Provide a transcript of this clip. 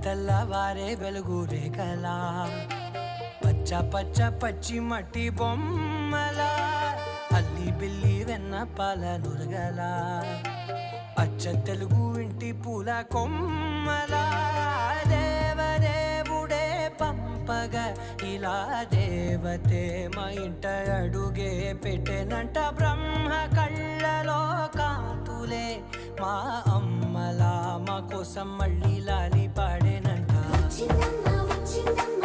తెల్లవారే వెలుగు రేఖలా పచ్చ పచ్చ పచ్చి మట్టి బొమ్మల అల్లి బిల్లి వెన్న పాల నురగల అచ్చ తెలుగు ఇంటి పూల కొమ్మల దేవదేవుడే పంపగ ఇలా దేవతే మా ఇంట అడుగే పెట్టెనంట బ్రహ్మ కళ్ళలో కాంతులే మా అమ్మలా మా కోసం మళ్ళీ లాలి పాడేనంట వచ్చిందమ్మ వచ్చిందమ్మ